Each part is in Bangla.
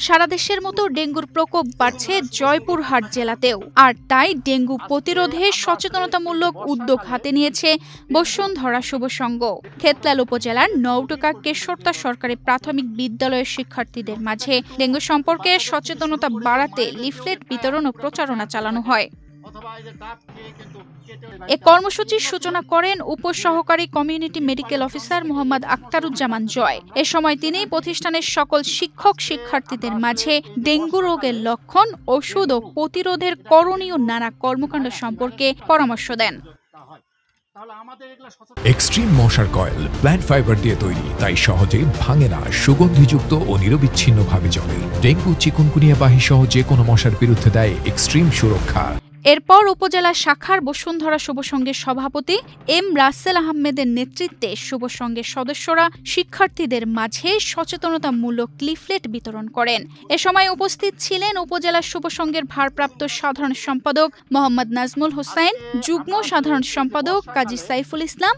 সারা দেশের মতো ডেঙ্গুর প্রকোপ বাড়ছে জয়পুরহাট জেলাতেও, আর তাই ডেঙ্গু প্রতিরোধে সচেতনতামূলক উদ্যোগ হাতে নিয়েছে বসুন্ধরা শুভ সংঘ। খেতলাল উপজেলার নওটকা কেশরতা সরকারি প্রাথমিক বিদ্যালয়ের শিক্ষার্থীদের মাঝে ডেঙ্গু সম্পর্কে সচেতনতা বাড়াতে লিফলেট বিতরণ ও প্রচারণা চালানো হয়। এ কর্মসূচির সূচনা করেন উপসহকারী community medical officer Mohammad Aktaruzzaman Joy. এ সময় তিনি প্রতিষ্ঠানের সকল শিক্ষক শিক্ষার্থীদের মাঝে ডেঙ্গু রোগের লক্ষণ, ওষুধ ও প্রতিরোধের করণীয় নানা কর্মকাণ্ড সম্পর্কে পরামর্শ দেন। এক্সট্রিম মশার কয়েল প্ল্যান্ট ফাইবার দিয়ে তৈরি, তাই সহজে ভাঙে না, সুগন্ধিযুক্ত ও নিরবিচ্ছিন্নভাবে জ্বলে। ডেঙ্গু, চিকুনগুনিয়া বাহি সহ যে কোনো মশার বিরুদ্ধে দেয় এক্সট্রিম সুরক্ষা। এরপর উপজেলা শাখার বসুন্ধরা শুভ সংঘের সভাপতি এম রাসেল আহমেদের নেতৃত্বে শুভ সংঘের সদস্যরা শিক্ষার্থীদের মাঝে সচেতনতামূলক লিফলেট বিতরণ করেন। এ সময় উপস্থিত ছিলেন উপজেলা শুভ সংঘের ভারপ্রাপ্ত সাধারণ সম্পাদক মোহাম্মদ নাজমুল হোসাইন, যুগ্ম সাধারণ সম্পাদক কাজী সাইফুল ইসলাম,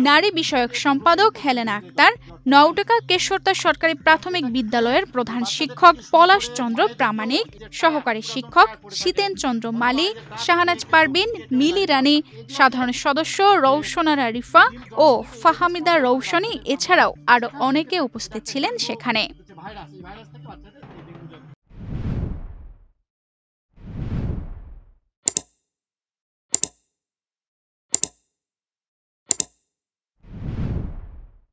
নারী বিষয়ক সম্পাদক হেলেনা আক্তার, নওটকা কেশরতা সরকারি প্রাথমিক বিদ্যালয়ের প্রধান শিক্ষক পলাশ চন্দ্র প্রামাণিক, সহকারী শিক্ষক শীতেন চন্দ্র মালি, শাহনাজ পারবিন, মিলি রানী, সাধারণ সদস্য রৌশনারা রিফা ও ফাহামিদা রৌশনী, এছাড়াও আরো অনেকে উপস্থিত ছিলেন সেখানে।